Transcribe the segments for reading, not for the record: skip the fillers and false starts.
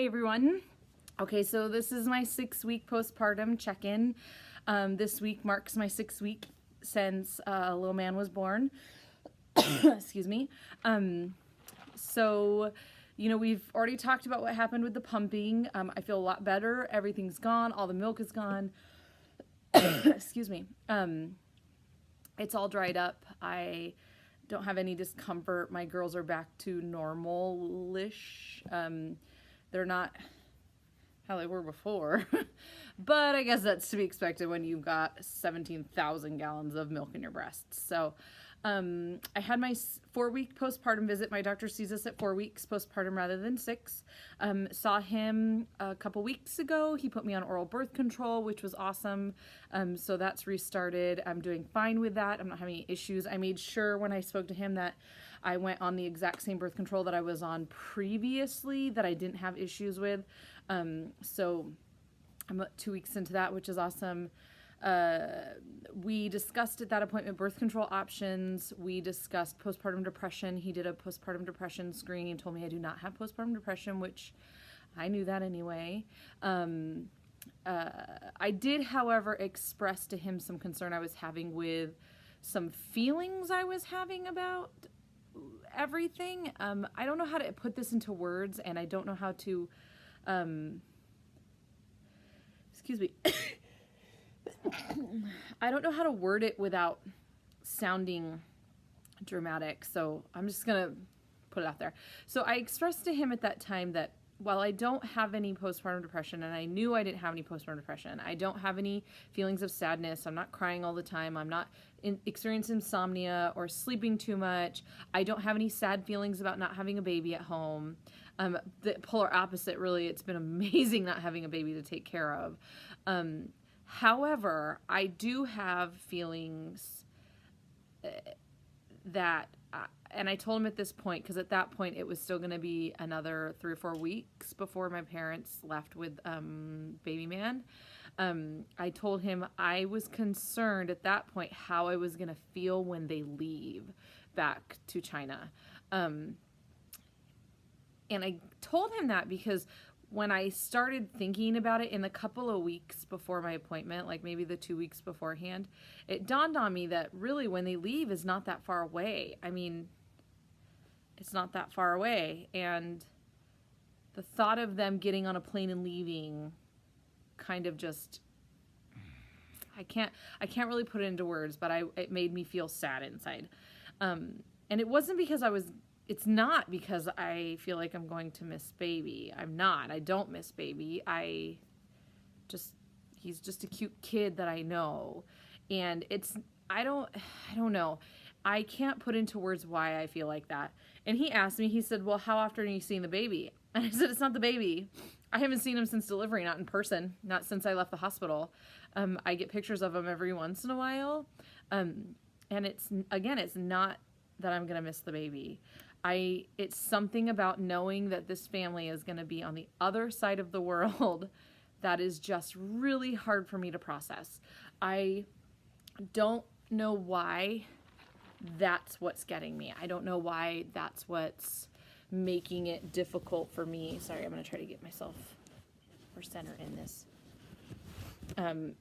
Hi everyone. Okay, so this is my 6-week postpartum check-in. This week marks my 6th week since a little man was born. Excuse me. So, we've already talked about what happened with the pumping. I feel a lot better. Everything's gone. All the milk is gone. Excuse me. It's all dried up. I don't have any discomfort. My girls are back to normal-ish. They're not how they were before, but I guess that's to be expected when you've got 17,000 gallons of milk in your breasts. So I had my 4-week postpartum visit. My doctor sees us at 4 weeks postpartum rather than 6. Saw him a couple weeks ago. He put me on oral birth control, which was awesome. So that's restarted. I'm doing fine with that. I'm not having any issues. I made sure when I spoke to him that I went on the exact same birth control that I was on previously, that I didn't have issues with. So I'm 2 weeks into that, which is awesome. We discussed at that appointment birth control options. We discussed postpartum depression. He did a postpartum depression screening and told me I do not have postpartum depression, which I knew that anyway. I did, however, express to him some concern I was having with some feelings I was having about everything. I don't know how to put this into words, and I don't know how to, excuse me. I don't know how to word it without sounding dramatic, so I'm just gonna put it out there. So I expressed to him at that time that while I don't have any postpartum depression, and I knew I didn't have any postpartum depression, I don't have any feelings of sadness, I'm not crying all the time, I'm not experiencing insomnia or sleeping too much, I don't have any sad feelings about not having a baby at home. The polar opposite, really. It's been amazing not having a baby to take care of. However, I do have feelings that, and I told him at this point, because at that point it was still going to be another 3 or 4 weeks before my parents left with baby man. I told him I was concerned at that point how I was going to feel when they leave back to China. And I told him that because when I started thinking about it in the couple of weeks before my appointment, like maybe the 2 weeks beforehand, it dawned on me that really when they leave is not that far away. I mean, it's not that far away. And the thought of them getting on a plane and leaving kind of just, I can't really put it into words, but it made me feel sad inside. And it wasn't because it's not because I feel like I'm going to miss baby. I'm not. I don't miss baby. He's just a cute kid that I know. And I don't know. I can't put into words why I feel like that. And he asked me, he said, well, how often are you seeing the baby? And I said, it's not the baby. I haven't seen him since delivery, not in person, not since I left the hospital. I get pictures of him every once in a while. And it's not that I'm going to miss the baby. It's something about knowing that this family is going to be on the other side of the world that is just really hard for me to process. I don't know why that's what's getting me. I don't know why that's what's making it difficult for me. Sorry, I'm going to try to get myself or center in this.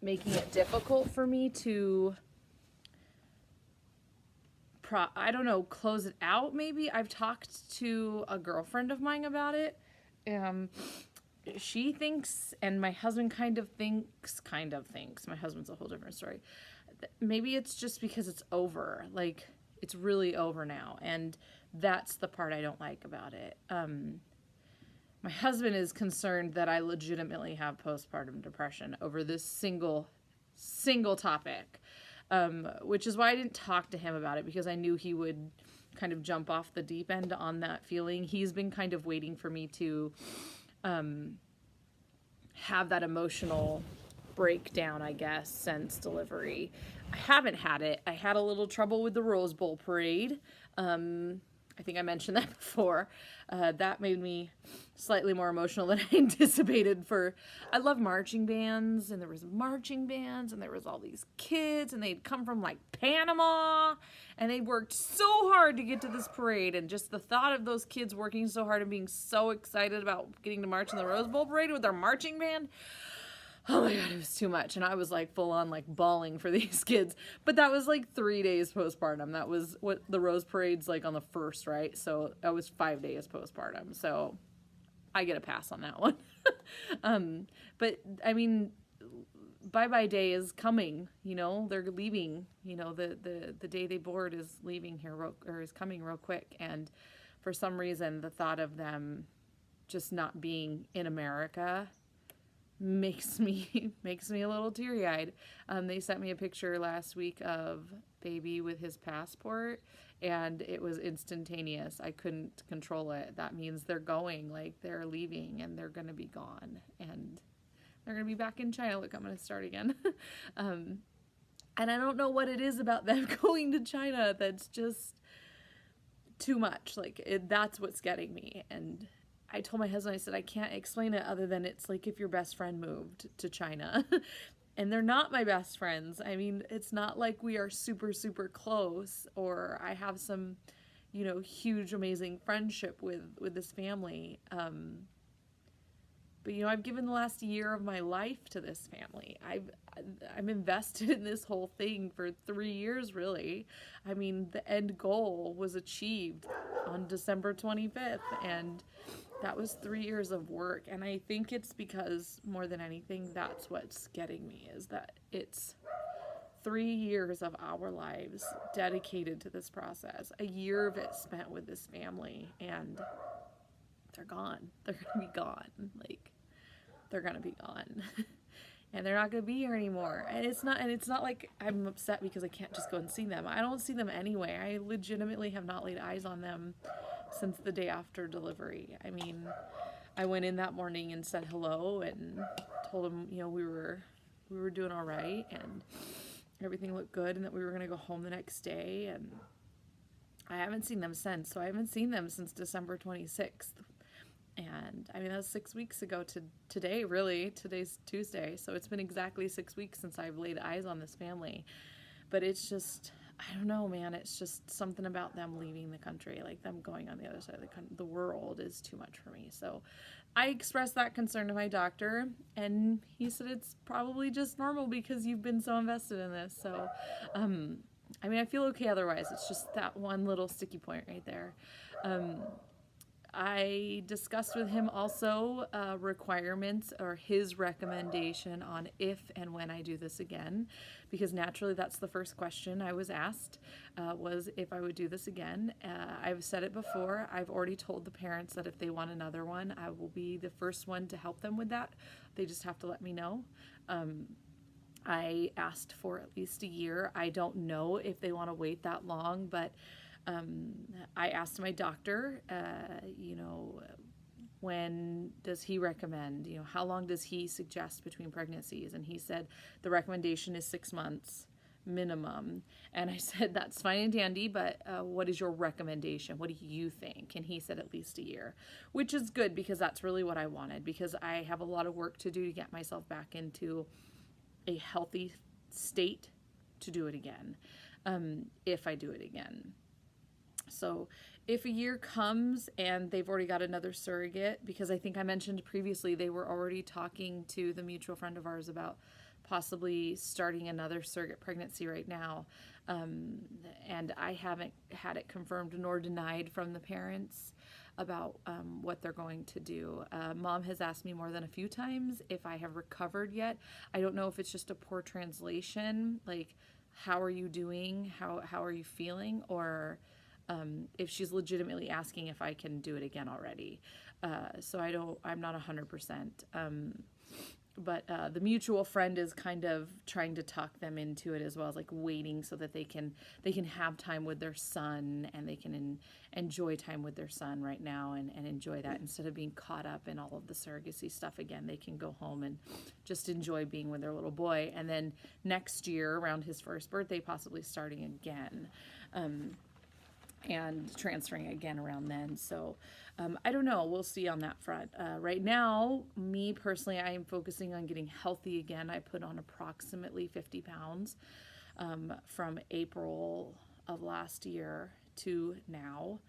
Making it difficult for me to close it out maybe. I've talked to a girlfriend of mine about it. She thinks, and my husband kind of thinks, my husband's a whole different story. Maybe it's just because it's over. Like, it's really over now. And that's the part I don't like about it. My husband is concerned that I legitimately have postpartum depression over this single topic. Which is why I didn't talk to him about it, because I knew he would kind of jump off the deep end on that feeling. He's been kind of waiting for me to have that emotional breakdown, I guess, since delivery. I haven't had it. I had a little trouble with the Rose Bowl parade. I think I mentioned that before. That made me slightly more emotional than I anticipated. I love marching bands, and there was marching bands, and there was all these kids, and they'd come from like Panama, and they worked so hard to get to this parade, and just the thought of those kids working so hard and being so excited about getting to march in the Rose Bowl parade with their marching band. Oh my God, it was too much. And I was like full on like bawling for these kids. But that was like 3 days postpartum. That was what the Rose Parade's like on the 1st, right? So that was 5 days postpartum. So I get a pass on that one. But I mean, bye-bye day is coming, you know, they're leaving, you know, the day they board is leaving here or is coming real quick. And for some reason, the thought of them just not being in America makes me a little teary-eyed. They sent me a picture last week of baby with his passport, and it was instantaneous. I couldn't control it. That means they're going, like they're leaving, and they're gonna be gone, and they're gonna be back in China. Look, I'm gonna start again. And I don't know what it is about them going to China that's just too much. Like that's what's getting me. And I told my husband, I said, I can't explain it other than it's like if your best friend moved to China. And they're not my best friends. I mean, it's not like we are super, super close, or I have some, you know, huge, amazing friendship with this family. But, you know, I've given the last year of my life to this family. I'm invested in this whole thing for 3 years, really. I mean, the end goal was achieved on December 25th, and that was 3 years of work. And I think it's because, more than anything, that's what's getting me, is that it's 3 years of our lives dedicated to this process, a year of it spent with this family, and they're gone. They're going to be gone. Like, they're going to be gone. And they're not going to be here anymore. And it's not like I'm upset because I can't just go and see them. I don't see them anyway. I legitimately have not laid eyes on them since the day after delivery. I mean, I went in that morning and said hello and told them, you know, we were doing all right and everything looked good, and that we were going to go home the next day. And I haven't seen them since. So I haven't seen them since December 26th. And I mean, that was 6 weeks ago to today, really. Today's Tuesday. So it's been exactly 6 weeks since I've laid eyes on this family. But it's just, I don't know, man. It's just something about them leaving the country, like them going on the other side of the world, is too much for me. So I expressed that concern to my doctor, and he said it's probably just normal because you've been so invested in this. So, I mean, I feel okay otherwise. It's just that one little sticky point right there. I discussed with him also requirements, or his recommendation on if and when I do this again, because naturally that's the first question I was asked, was if I would do this again. I've said it before. I've already told the parents that if they want another one, I will be the first one to help them with that. They just have to let me know. I asked for at least a year. I don't know if they want to wait that long, but I asked my doctor, you know, when does he recommend, you know, how long does he suggest between pregnancies? And he said the recommendation is 6 months minimum. And I said, that's fine and dandy, but what is your recommendation? What do you think? And he said at least a year, which is good because that's really what I wanted, because I have a lot of work to do to get myself back into a healthy state to do it again, if I do it again. So if a year comes and they've already got another surrogate, because I think I mentioned previously they were already talking to the mutual friend of ours about possibly starting another surrogate pregnancy right now, and I haven't had it confirmed nor denied from the parents about what they're going to do. Mom has asked me more than a few times if I have recovered yet. I don't know if it's just a poor translation, like how are you doing, how are you feeling, or if she's legitimately asking if I can do it again already. So I'm not 100%. But the mutual friend is kind of trying to talk them into it as well, as like waiting so that they can have time with their son, and they can enjoy time with their son right now and enjoy that instead of being caught up in all of the surrogacy stuff again. They can go home and just enjoy being with their little boy, and then next year around his first birthday possibly starting again. and transferring again around then. So I don't know. We'll see on that front. Right now, me personally, I am focusing on getting healthy again. I put on approximately 50 pounds from April of last year to now.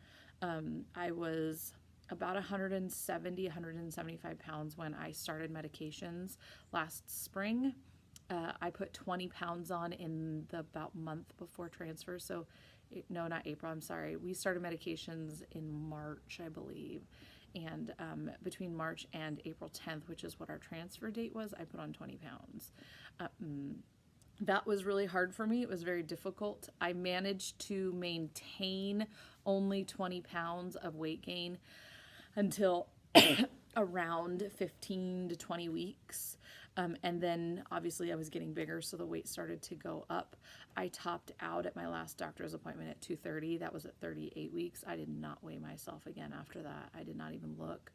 I was about 170, 175 pounds when I started medications last spring. I put 20 pounds on in the about month before transfer. So, no, not April, I'm sorry. We started medications in March, I believe. And between March and April 10th, which is what our transfer date was, I put on 20 pounds. That was really hard for me. It was very difficult. I managed to maintain only 20 pounds of weight gain until around 15 to 20 weeks. And then obviously I was getting bigger, so the weight started to go up. I topped out at my last doctor's appointment at 230. That was at 38 weeks. I did not weigh myself again after that. I did not even look.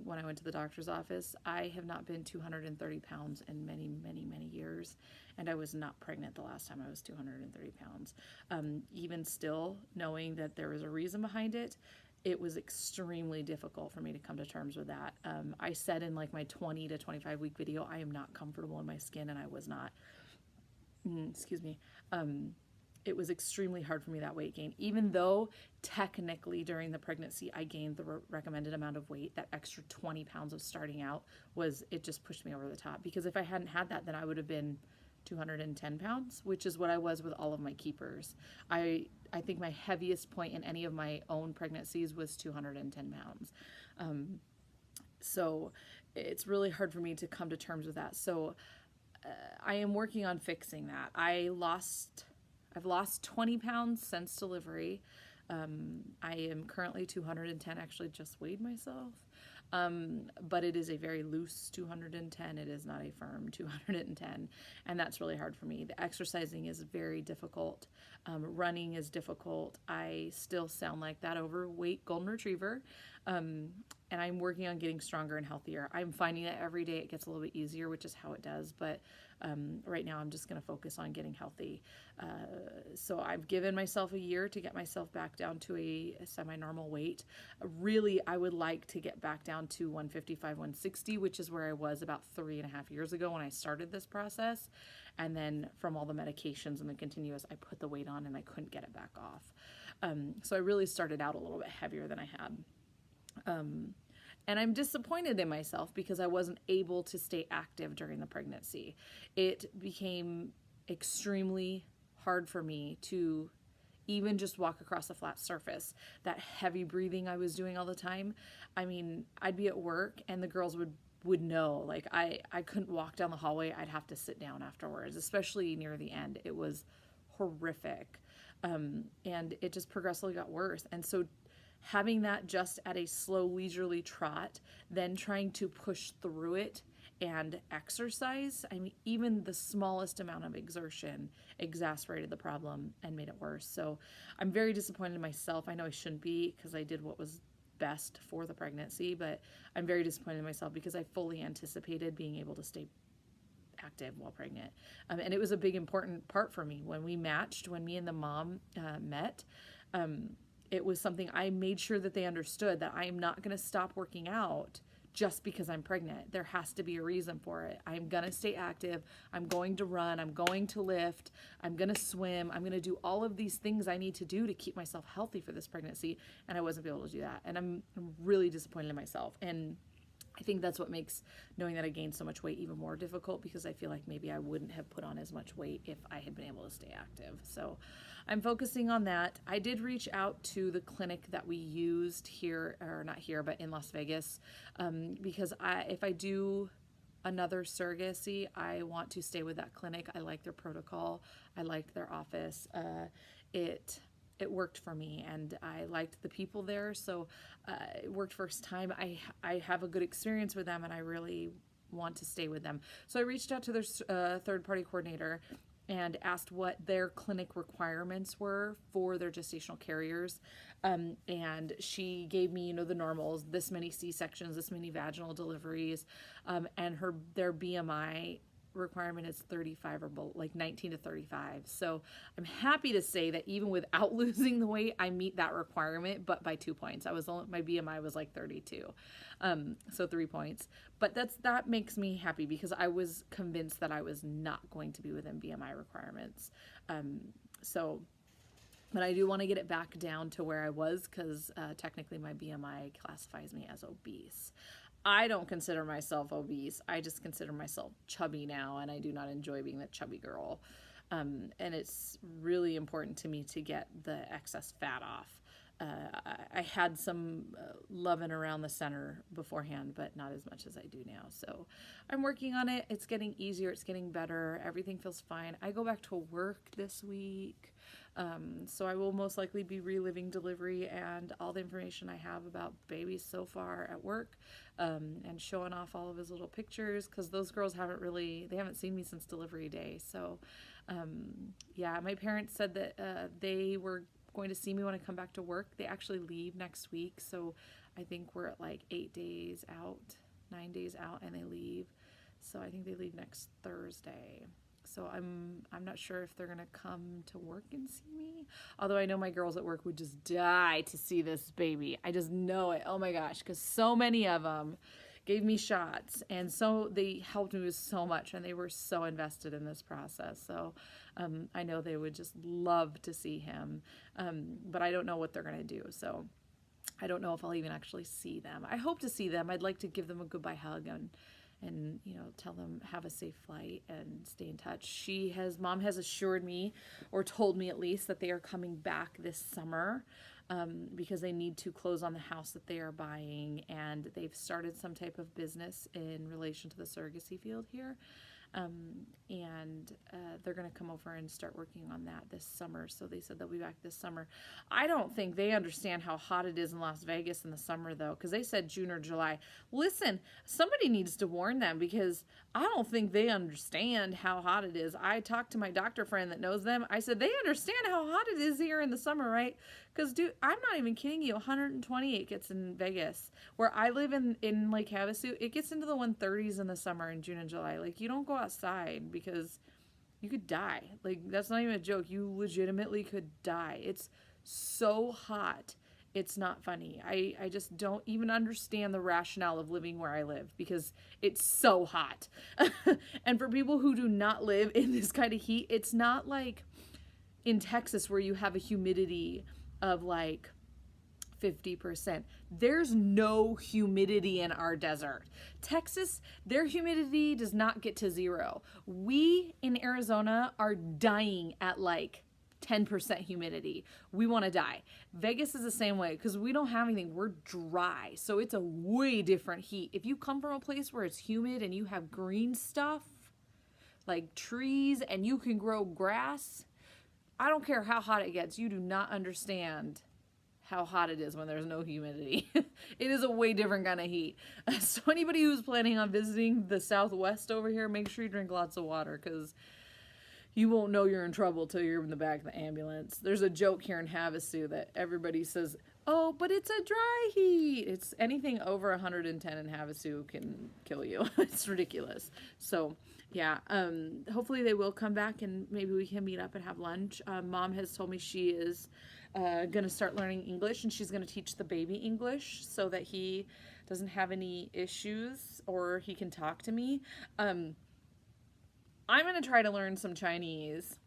When I went to the doctor's office, I have not been 230 pounds in many, many, many years. And I was not pregnant the last time I was 230 pounds. Even still, knowing that there was a reason behind it, it was extremely difficult for me to come to terms with that. I said in like my 20 to 25 week video, I am not comfortable in my skin, and I was not. Excuse me. It was extremely hard for me, that weight gain, even though technically during the pregnancy I gained the recommended amount of weight. That extra 20 pounds of starting out it just pushed me over the top, because if I hadn't had that, then I would have been 210 pounds, which is what I was with all of my keepers. I think my heaviest point in any of my own pregnancies was 210 pounds. So it's really hard for me to come to terms with that. So I am working on fixing that. I've lost 20 pounds since delivery. I am currently 210, actually just weighed myself. But it is a very loose 210. It is not a firm 210. And that's really hard for me. The exercising is very difficult. Running is difficult. I still sound like that overweight golden retriever. And I'm working on getting stronger and healthier. I'm finding that every day it gets a little bit easier, which is how it does. But right now I'm just going to focus on getting healthy. So I've given myself a year to get myself back down to a semi-normal weight. Really, I would like to get back down to 155, 160, which is where I was about 3.5 years ago when I started this process. And then from all the medications and the continuous, I put the weight on and I couldn't get it back off. So I really started out a little bit heavier than I had. And I'm disappointed in myself because I wasn't able to stay active during the pregnancy. It became extremely hard for me to even just walk across a flat surface. That heavy breathing I was doing all the time. I mean, I'd be at work and the girls would know. Like I couldn't walk down the hallway. I'd have to sit down afterwards, especially near the end. It was horrific. And it just progressively got worse. And so having that just at a slow, leisurely trot, then trying to push through it and exercise, I mean, even the smallest amount of exertion exacerbated the problem and made it worse. So I'm very disappointed in myself. I know I shouldn't be, because I did what was best for the pregnancy, but I'm very disappointed in myself because I fully anticipated being able to stay active while pregnant. And it was a big, important part for me. When we matched, when me and the mom met, it was something I made sure that they understood, that I am not going to stop working out just because I'm pregnant. There has to be a reason for it. I'm going to stay active. I'm going to run. I'm going to lift. I'm going to swim. I'm going to do all of these things I need to do to keep myself healthy for this pregnancy. And I wasn't able to do that. And I'm really disappointed in myself. And I think that's what makes knowing that I gained so much weight even more difficult, because I feel like maybe I wouldn't have put on as much weight if I had been able to stay active. So I'm focusing on that. I did reach out to the clinic that we used here, or not here, but in Las Vegas, because if I do another surrogacy, I want to stay with that clinic. I like their protocol. I liked their office. It worked for me, and I liked the people there, so it worked first time. I have a good experience with them, and I really want to stay with them. So I reached out to their third-party coordinator and asked what their clinic requirements were for their gestational carriers, and she gave me, the normals: this many C-sections, this many vaginal deliveries, and their BMI requirement is 35 or like 19 to 35. So I'm happy to say that even without losing the weight, I meet that requirement, but by 2 points. My BMI was like 32. So 3 points. But that makes me happy because I was convinced that I was not going to be within BMI requirements. But I do want to get it back down to where I was because technically my BMI classifies me as obese. I don't consider myself obese. I just consider myself chubby now, and I do not enjoy being the chubby girl. And it's really important to me to get the excess fat off. I had some loving around the center beforehand, but not as much as I do now. So I'm working on it. It's getting easier. It's getting better. Everything feels fine. I go back to work this week. So I will most likely be reliving delivery and all the information I have about baby so far at work, and showing off all of his little pictures because those girls they haven't seen me since delivery day. So, yeah, my parents said that they were going to see me when I come back to work. They actually leave next week. So I think we're at like 9 days out, and they leave. So I think they leave next Thursday. So I'm not sure if they're going to come to work and see me. Although I know my girls at work would just die to see this baby. I just know it. Oh my gosh, because so many of them gave me shots. And so they helped me with so much, and they were so invested in this process. So I know they would just love to see him. But I don't know what they're going to do. So I don't know if I'll even actually see them. I hope to see them. I'd like to give them a goodbye hug and tell them have a safe flight and stay in touch. Mom has assured me, or told me at least, that they are coming back this summer because they need to close on the house that they are buying, and they've started some type of business in relation to the surrogacy field here. They're going to come over and start working on that this summer. So they said they'll be back this summer. I don't think they understand how hot it is in Las Vegas in the summer, though, because they said June or July. Listen, somebody needs to warn them because I don't think they understand how hot it is. I talked to my doctor friend that knows them. I said, they understand how hot it is here in the summer, right? Because, dude, I'm not even kidding you. 120 it gets in Vegas. Where I live in Lake Havasu, it gets into the 130s in the summer in June and July. Like, you don't go outside because you could die. Like, that's not even a joke. You legitimately could die. It's so hot. It's not funny. I just don't even understand the rationale of living where I live because it's so hot. And for people who do not live in this kind of heat, it's not like in Texas where you have a humidity of like 50%. There's no humidity in our desert. Texas, their humidity does not get to 0. We in Arizona are dying at like 10% humidity. We want to die. Vegas is the same way because we don't have anything. We're dry. So it's a way different heat. If you come from a place where it's humid and you have green stuff like trees and you can grow grass, I don't care how hot it gets. You do not understand how hot it is when there's no humidity. It is a way different kind of heat. So anybody who's planning on visiting the Southwest over here, make sure you drink lots of water because you won't know you're in trouble till you're in the back of the ambulance. There's a joke here in Havasu that everybody says, oh, but it's a dry heat. It's anything over 110 in Havasu can kill you. It's ridiculous. So yeah, hopefully they will come back and maybe we can meet up and have lunch. Mom has told me she is going to start learning English, and she's going to teach the baby English so that he doesn't have any issues or he can talk to me. I'm going to try to learn some Chinese.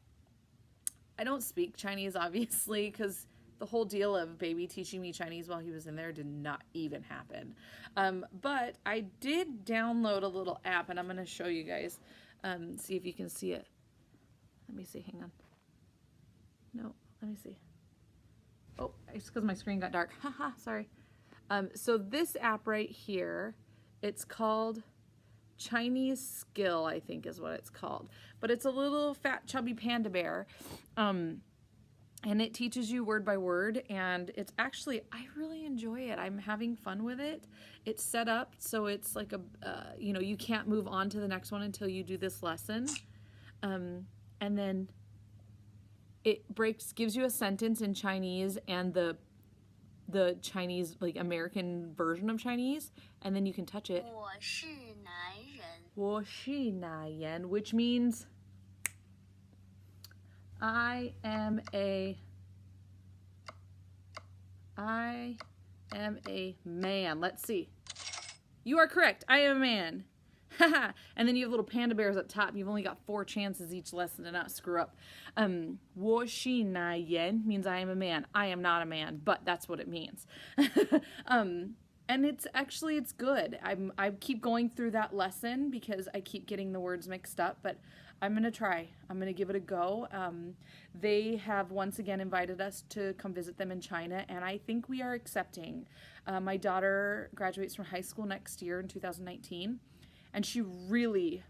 I don't speak Chinese, obviously, because the whole deal of baby teaching me Chinese while he was in there did not even happen. But I did download a little app, and I'm going to show you guys, see if you can see it. Let me see. Hang on. No, let me see. Oh, it's because my screen got dark. Haha, sorry. So this app right here, it's called Chinese Skill, I think is what it's called. But it's a little fat, chubby panda bear. And it teaches you word by word. And it's actually, I really enjoy it. I'm having fun with it. It's set up so it's like you can't move on to the next one until you do this lesson. And then it gives you a sentence in Chinese and the Chinese, like American version of Chinese, and then you can touch it. 我是男人. woshinayen, which means I am a man. Let's see. You are correct. I am a man. And then you have little panda bears up top. You've only got 4 chances each lesson to not screw up. Woshinayen means I am a man. I am not a man, but that's what it means. And it's good. I keep going through that lesson because I keep getting the words mixed up, but I'm going to try. I'm going to give it a go. They have once again invited us to come visit them in China, and I think we are accepting. My daughter graduates from high school next year in 2019, and she really,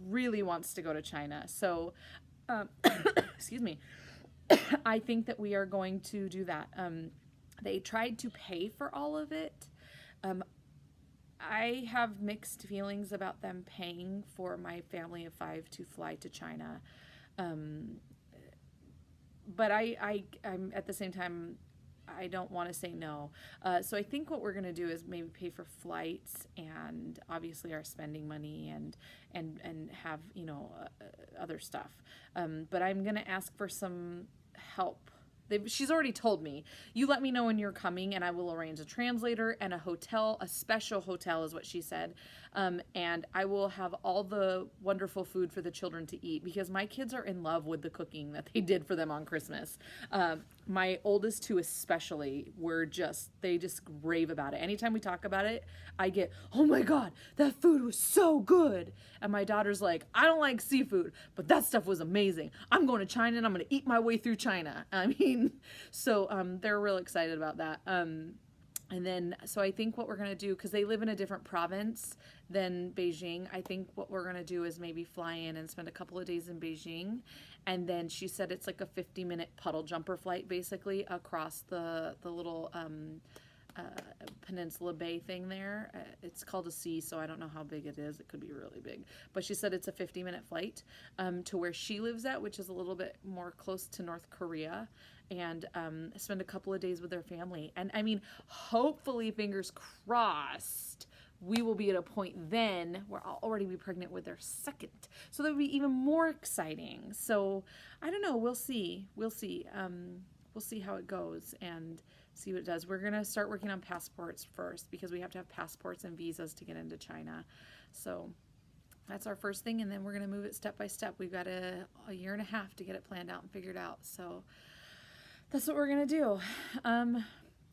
really wants to go to China. So, excuse me, I think that we are going to do that. They tried to pay for all of it. I have mixed feelings about them paying for my family of 5 to fly to China. But I'm at the same time, I don't want to say no. So I think what we're going to do is maybe pay for flights and obviously our spending money and have, other stuff. But I'm going to ask for some help. She's already told me, you let me know when you're coming and I will arrange a translator and a hotel, a special hotel is what she said. And I will have all the wonderful food for the children to eat because my kids are in love with the cooking that they did for them on Christmas. My oldest 2 especially they just rave about it. Anytime we talk about it, I get, oh my God, that food was so good. And my daughter's like, I don't like seafood, but that stuff was amazing. I'm going to China and I'm going to eat my way through China. I mean, so they're real excited about that. And then, so I think what we're going to do, because they live in a different province than Beijing, I think what we're going to do is maybe fly in and spend a couple of days in Beijing. And then she said it's like a 50-minute puddle jumper flight, basically, across the little Peninsula Bay thing there. It's called a sea, so I don't know how big it is. It could be really big. But she said it's a 50-minute flight to where she lives at, which is a little bit more close to North Korea, and spend a couple of days with their family. And I mean, hopefully, fingers crossed, we will be at a point then where I'll already be pregnant with their second. So that would be even more exciting. So I don't know. We'll see. We'll see. We'll see how it goes and see what it does. We're going to start working on passports first because we have to have passports and visas to get into China. So that's our first thing. And then we're going to move it step by step. We've got a year and a half to get it planned out and figured out. So that's what we're going to do.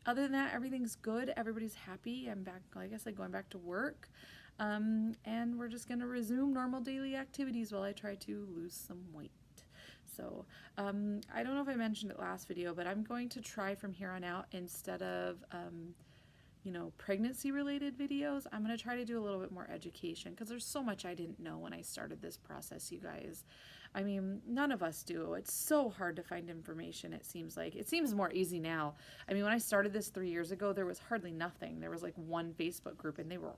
Other than that, everything's good. Everybody's happy. I'm back, like I said, going back to work. And we're just going to resume normal daily activities while I try to lose some weight. So I don't know if I mentioned it last video, but I'm going to try from here on out, instead of pregnancy related videos, I'm going to try to do a little bit more education, because there's so much I didn't know when I started this process, you guys. I mean, none of us do. It's so hard to find information, it seems like. It seems more easy now. I mean, when I started this 3 years ago, there was hardly nothing. There was like one Facebook group, and they were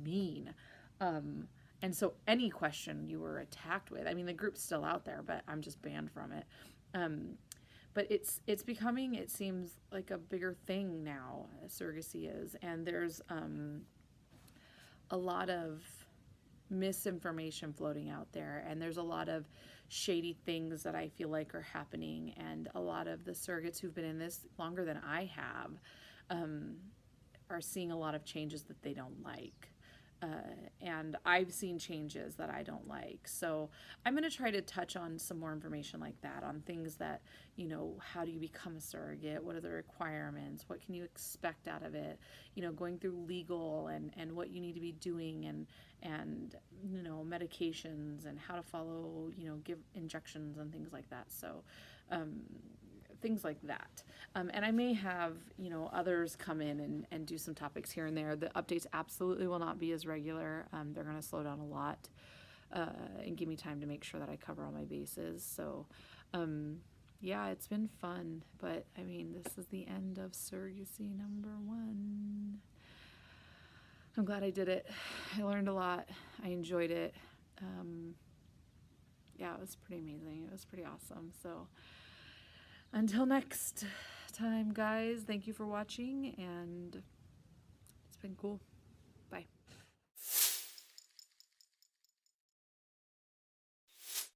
mean. And so any question you were attacked with, I mean, the group's still out there, but I'm just banned from it. But it's becoming, it seems like a bigger thing now, surrogacy is. And there's a lot of misinformation floating out there. And there's a lot of shady things that I feel like are happening. And a lot of the surrogates who've been in this longer than I have are seeing a lot of changes that they don't like. And I've seen changes that I don't like. So I'm going to try to touch on some more information like that, on things that, how do you become a surrogate? What are the requirements? What can you expect out of it? Going through legal and what you need to be doing and medications and how to follow, give injections and things like that. So, things like that. And I may have, others come in and do some topics here and there. The updates absolutely will not be as regular. They're going to slow down a lot and give me time to make sure that I cover all my bases. So, yeah, it's been fun. But, I mean, this is the end of surrogacy number 1. I'm glad I did it. I learned a lot. I enjoyed it. Yeah, it was pretty amazing. It was pretty awesome. So, until next time, guys, thank you for watching, and it's been cool.